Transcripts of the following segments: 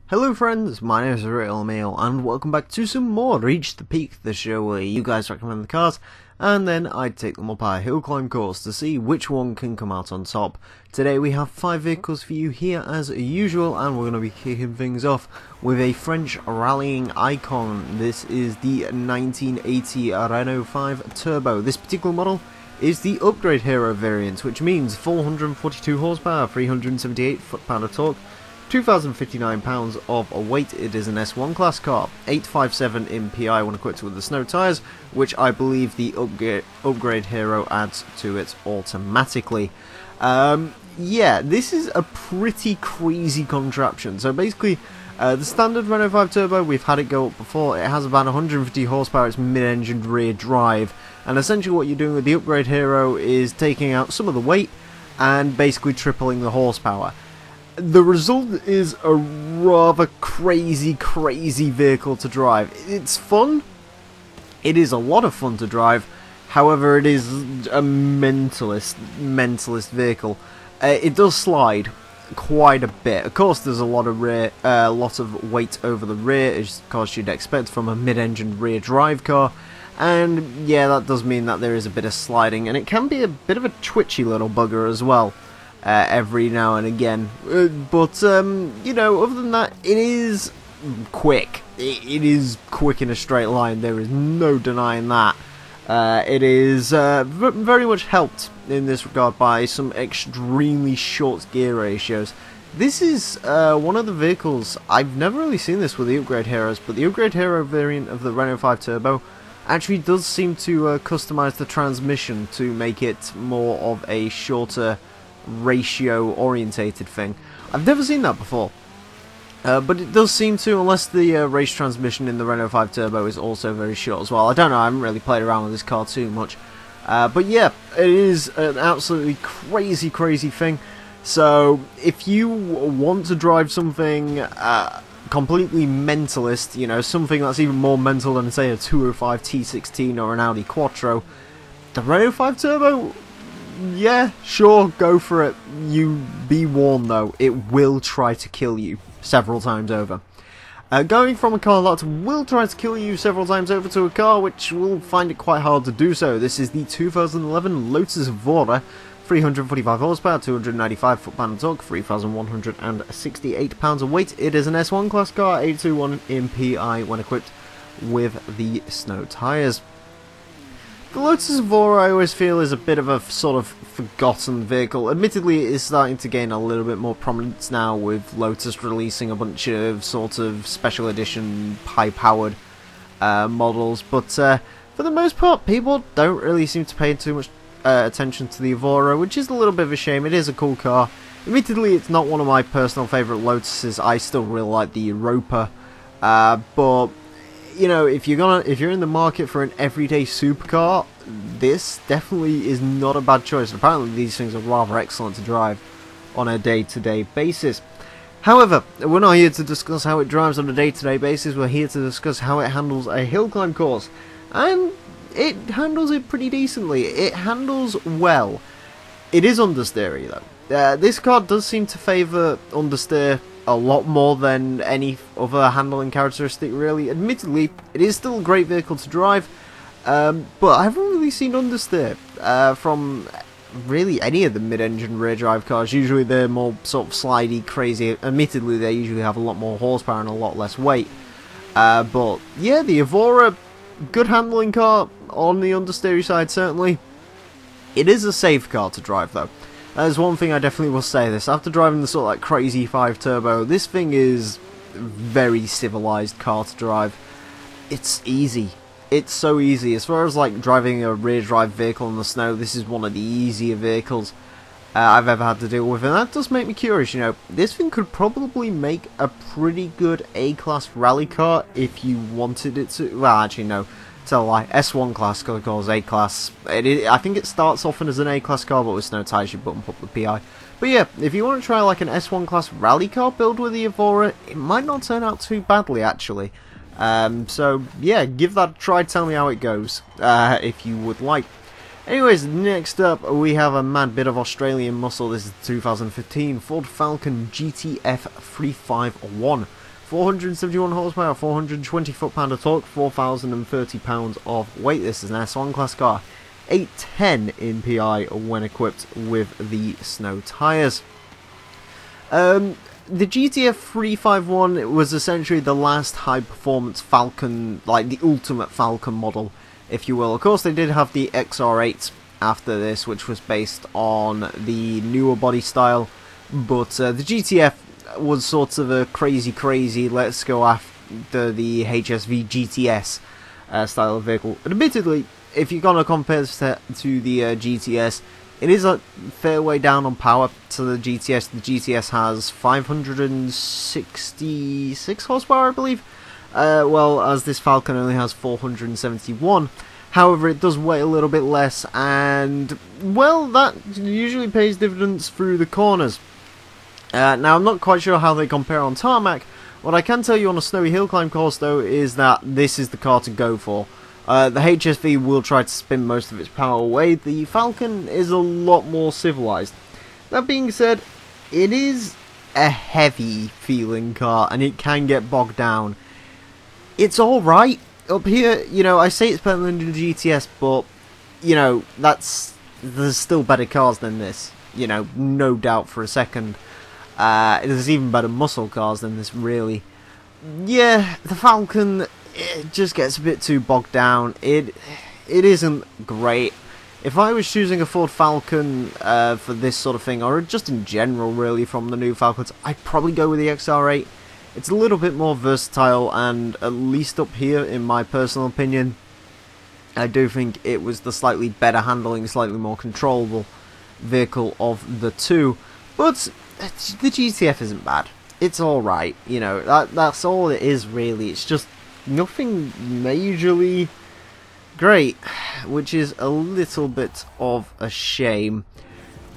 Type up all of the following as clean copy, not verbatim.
Hello friends, my name is Emile and welcome back to some more Reach the Peak, the show where you guys recommend the cars and then I take them up our hill climb course to see which one can come out on top. Today we have 5 vehicles for you here as usual, and we're going to be kicking things off with a French rallying icon. This is the 1980 Renault 5 Turbo. This particular model is the upgrade hero variant, which means 442 horsepower, 378 foot-pound of torque, 2,059 pounds of weight. It is an S1 class car, 857 in PI when equipped with the snow tyres, which I believe the upgrade hero adds to it automatically. Yeah, this is a pretty crazy contraption. So basically, the standard Renault 5 Turbo, we've had it go up before. It has about 150 horsepower, it's mid-engined rear drive, and essentially what you're doing with the upgrade hero is taking out some of the weight and basically tripling the horsepower. The result is a rather crazy vehicle to drive. It's fun. It is a lot of fun to drive. However, it is a mentalist vehicle. It does slide quite a bit. Of course, there's a lot of weight over the rear, as of course you'd expect from a mid-engined rear drive car. And yeah, that does mean that there is a bit of sliding, and it can be a bit of a twitchy little bugger as well. Every now and again, but you know, other than that, it is quick. It is quick in a straight line. There is no denying that. It is very much helped in this regard by some extremely short gear ratios. This is one of the vehicles, I've never really seen this with the upgrade heroes, but the upgrade hero variant of the Renault 5 Turbo actually does seem to customize the transmission to make it more of a shorter ratio orientated thing. I've never seen that before, but it does seem to, unless the race transmission in the Renault 5 Turbo is also very short as well. I don't know, I haven't really played around with this car too much, but yeah, it is an absolutely crazy thing. So if you want to drive something completely mentalist, you know, something that's even more mental than say a 205 T16 or an Audi Quattro, the Renault 5 Turbo, yeah, sure, go for it. You be warned though, it will try to kill you several times over. Going from a car that will try to kill you several times over to a car which will find it quite hard to do so. This is the 2011 Lotus Evora, 345 horsepower, 295 foot-pound of torque, 3,168 pounds of weight. It is an S1 class car, 821 in PI when equipped with the snow tyres. The Lotus Evora, I always feel, is a bit of a sort of forgotten vehicle. Admittedly, it is starting to gain a little bit more prominence now, with Lotus releasing a bunch of sort of special edition high-powered models, but for the most part, people don't really seem to pay too much attention to the Evora, which is a little bit of a shame. It is a cool car. Admittedly, it's not one of my personal favourite Lotuses. I still really like the Europa, but you know, if you're in the market for an everyday supercar, this definitely is not a bad choice. Apparently these things are rather excellent to drive on a day-to-day basis. However, we're not here to discuss how it drives on a day-to-day basis, we're here to discuss how it handles a hill climb course. And it handles it pretty decently. It handles well. It is understeery though. This car does seem to favour understeer a lot more than any other handling characteristic, really. Admittedly, it is still a great vehicle to drive, but I haven't really seen understeer from really any of the mid-engine rear drive cars. Usually they're more sort of slidey, crazy. Admittedly, they usually have a lot more horsepower and a lot less weight. But yeah, the Evora, good handling car on the understeery side, certainly. It is a safe car to drive, though. There's one thing I definitely will say this. After driving the sort of like crazy 5 Turbo, this thing is a very civilized car to drive. It's easy. It's so easy. As far as like driving a rear drive vehicle in the snow, this is one of the easier vehicles I've ever had to deal with. And that does make me curious, you know. This thing could probably make a pretty good A-class rally car if you wanted it to. Well, actually no. Tell a lie. S1 class car calls A-class. I think it starts off as an A-class car, but with snow tyres you bump up the PI. But yeah, if you want to try like an S1 class rally car build with the Evora, it might not turn out too badly actually. So yeah, give that a try. Tell me how it goes if you would like. Anyways, next up we have a mad bit of Australian muscle. This is the 2015 Ford Falcon GTF 351. 471 horsepower, 420 foot-pound of torque, 4,030 pounds of weight. This is an S1 class car. 810 in PI when equipped with the snow tyres. The GTF 351 was essentially the last high-performance Falcon, like the ultimate Falcon model, if you will. Of course, they did have the XR8 after this, which was based on the newer body style, but the GTF was sort of a crazy, let's go after the HSV GTS style of vehicle. And admittedly, if you're going to compare this to the GTS, it is a fair way down on power to the GTS. The GTS has 566 horsepower, I believe, well, as this Falcon only has 471. However, it does weigh a little bit less, and, well, that usually pays dividends through the corners. Now, I'm not quite sure how they compare on tarmac. What I can tell you on a snowy hill climb course, though, is that this is the car to go for. The HSV will try to spin most of its power away. The Falcon is a lot more civilized. That being said, it is a heavy feeling car, and it can get bogged down. It's alright. Up here, you know, I say it's better than the GTS, but, you know, there's still better cars than this. You know, no doubt for a second. There's even better muscle cars than this, really. Yeah, the Falcon, it just gets a bit too bogged down. It isn't great. If I was choosing a Ford Falcon for this sort of thing, or just in general really from the new Falcons, I'd probably go with the XR8. It's a little bit more versatile, and at least up here, in my personal opinion, I do think it was the slightly better handling, slightly more controllable vehicle of the two. But the GTF isn't bad. It's alright, you know, that's all it is really. It's just nothing majorly great, which is a little bit of a shame.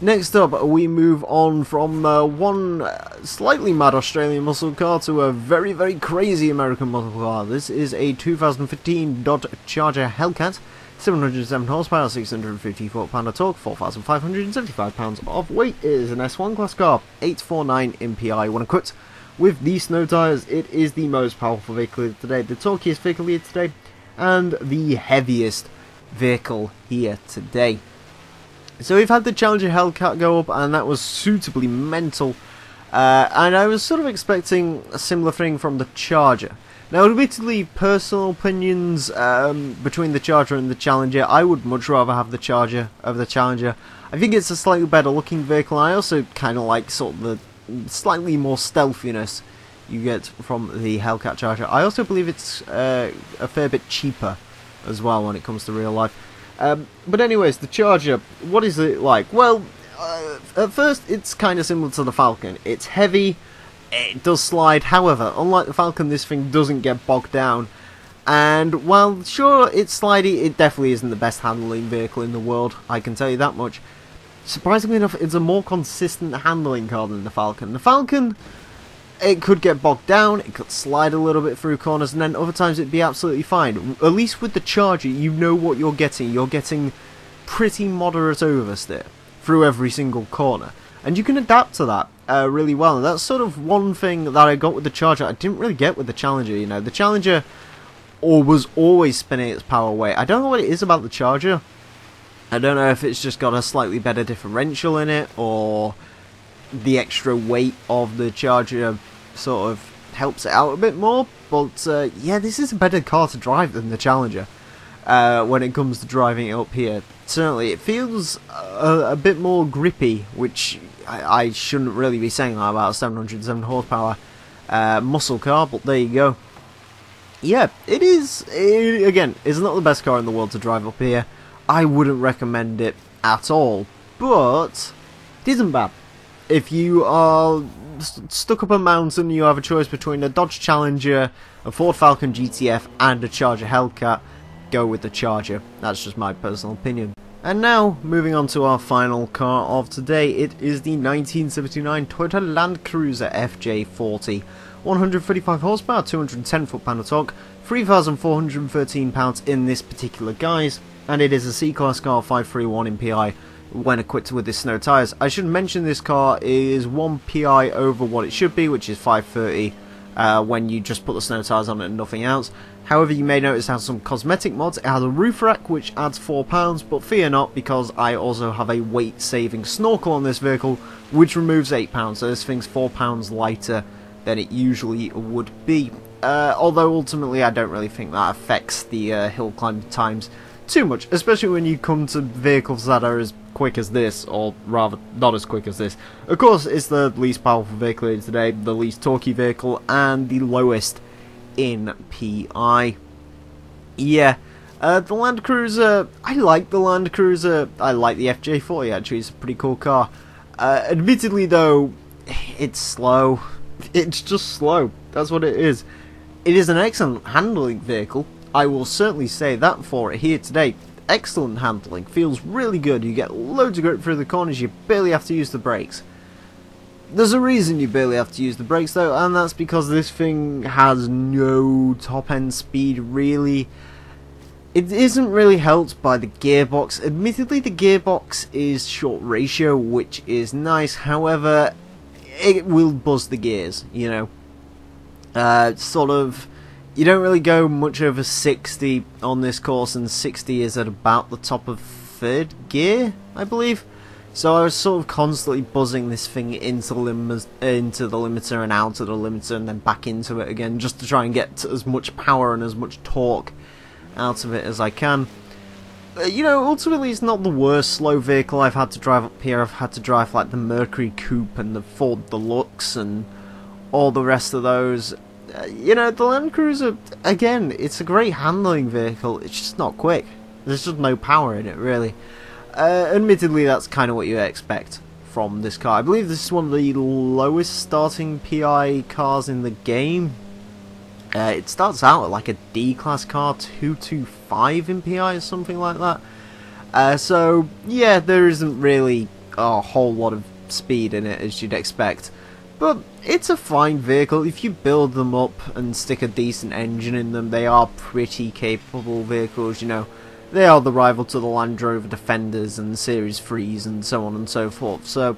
Next up, we move on from one slightly mad Australian muscle car to a very crazy American muscle car. This is a 2015 Dodge Charger Hellcat, 707 horsepower, 650 foot-pound of torque, 4,575 pounds of weight. It is an S1 class car, 849 in PI. When equipped with the snow tyres, it is the most powerful vehicle here today, the torquiest vehicle here today, and the heaviest vehicle here today. So we've had the Challenger Hellcat go up, and that was suitably mental, and I was sort of expecting a similar thing from the Charger. Now, admittedly, personal opinions between the Charger and the Challenger, I would much rather have the Charger over the Challenger. I think it's a slightly better looking vehicle, and I also kind of like sort of the slightly more stealthiness you get from the Hellcat Charger. I also believe it's a fair bit cheaper as well when it comes to real life. But anyways, the Charger, what is it like? Well, at first it's kind of similar to the Falcon. It's heavy, it does slide, however, unlike the Falcon, this thing doesn't get bogged down. And while sure it's slidey, it definitely isn't the best handling vehicle in the world, I can tell you that much. Surprisingly enough, it's a more consistent handling car than the Falcon. The Falcon, it could get bogged down, it could slide a little bit through corners, and then other times it'd be absolutely fine. At least with the Charger, you know what you're getting. You're getting pretty moderate oversteer through every single corner. And you can adapt to that really well. And that's sort of one thing that I got with the Charger I didn't really get with the Challenger, you know. The Challenger was always spinning its power away. I don't know what it is about the Charger. I don't know if it's just got a slightly better differential in it, or the extra weight of the Charger sort of helps it out a bit more, but yeah, this is a better car to drive than the Challenger when it comes to driving it up here. Certainly, it feels a bit more grippy, which I shouldn't really be saying that about a 707 horsepower muscle car, but there you go. Yeah, it is, again, it's not the best car in the world to drive up here. I wouldn't recommend it at all, but it isn't bad. If you are stuck up a mountain, you have a choice between a Dodge Challenger, a Ford Falcon GTF, and a Charger Hellcat, go with the Charger. That's just my personal opinion. And now, moving on to our final car of today, it is the 1979 Toyota Land Cruiser FJ40. 135 horsepower, 210 foot-pound of torque, 3,413 pounds in this particular guise, and it is a C-Class car, 531 in PI. When equipped with the snow tyres. I should mention this car is 1 PI over what it should be, which is 530 when you just put the snow tyres on it and nothing else. However, you may notice it has some cosmetic mods. It has a roof rack which adds £4, but fear not, because I also have a weight saving snorkel on this vehicle which removes £8, so this thing's £4 lighter than it usually would be. Although ultimately I don't really think that affects the hill climb times too much, especially when you come to vehicles that are as quick as this, or rather not as quick as this. Of course, it's the least powerful vehicle in today, the least torquey vehicle, and the lowest in PI. Yeah, the Land Cruiser, I like the Land Cruiser. I like the FJ40 actually, it's a pretty cool car. Admittedly though, it's slow. It's just slow, that's what it is. It is an excellent handling vehicle, I will certainly say that for it here today. Excellent handling, feels really good, you get loads of grip through the corners, you barely have to use the brakes. There's a reason you barely have to use the brakes though, and that's because this thing has no top end speed really. It isn't really helped by the gearbox. Admittedly the gearbox is short ratio, which is nice, however it will buzz the gears, you know. Sort of, you don't really go much over 60 on this course, and 60 is at about the top of 3rd gear, I believe. So I was sort of constantly buzzing this thing into the limiter and out of the limiter and then back into it again, just to try and get as much power and as much torque out of it as I can. You know, ultimately it's not the worst slow vehicle I've had to drive up here. I've had to drive like the Mercury Coupe and the Ford Deluxe and all the rest of those. You know, the Land Cruiser, again, it's a great handling vehicle, it's just not quick. There's just no power in it, really. Admittedly, that's kind of what you expect from this car. I believe this is one of the lowest starting PI cars in the game. It starts out at like a D-class car, 225 in PI or something like that. So, yeah, there isn't really a whole lot of speed in it, as you'd expect. But it's a fine vehicle. If you build them up and stick a decent engine in them, they are pretty capable vehicles, you know. They are the rival to the Land Rover Defenders and Series 3s and so on and so forth. So,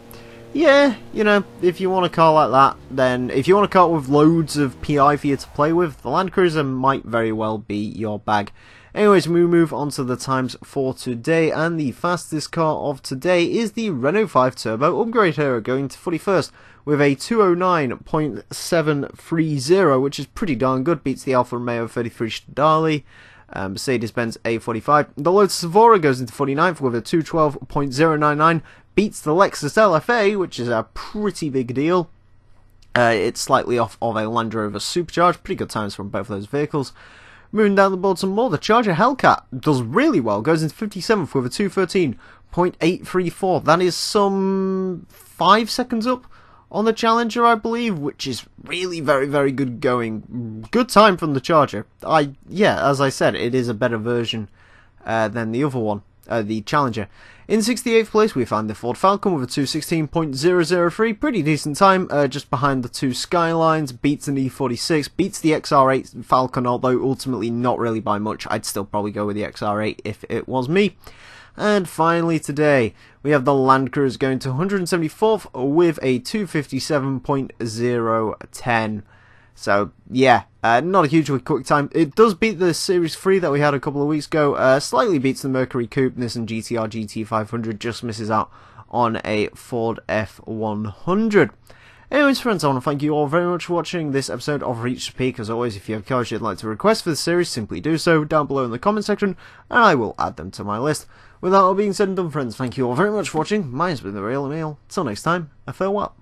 yeah, you know, if you want a car like that, then if you want a car with loads of PI for you to play with, the Land Cruiser might very well be your bag. Anyways, we move on to the times for today, and the fastest car of today is the Renault 5 Turbo Upgrade Hero, going to 41st with a 209.730, which is pretty darn good, beats the Alfa Romeo 33 Stradale, Mercedes-Benz A45. The Lotus Evora goes into 49th with a 212.099, beats the Lexus LFA, which is a pretty big deal. It's slightly off of a Land Rover Supercharged, pretty good times from both of those vehicles. Moving down the board some more, the Charger Hellcat does really well, goes into 57th with a 213.834. That is some 5 seconds up on the Challenger, I believe, which is really very, very good going. Good time from the Charger. Yeah, as I said, it is a better version than the other one, the Challenger. In 68th place, we find the Ford Falcon with a 216.003. Pretty decent time, just behind the two Skylines. Beats an E46, beats the XR8 Falcon, although ultimately not really by much. I'd still probably go with the XR8 if it was me. And finally today, we have the Land Cruiser going to 174th with a 257.010. So, yeah, not a hugely quick time. It does beat the Series 3 that we had a couple of weeks ago. Slightly beats the Mercury Coupe, Nissan GTR GT500. Just misses out on a Ford F100. Anyways, friends, I want to thank you all very much for watching this episode of Reach the Peak. As always, if you have cars you'd like to request for the series, simply do so down below in the comment section, and I will add them to my list. With that all being said and done, friends, thank you all very much for watching. Mine's been the real Emile. Till next time, a farewell.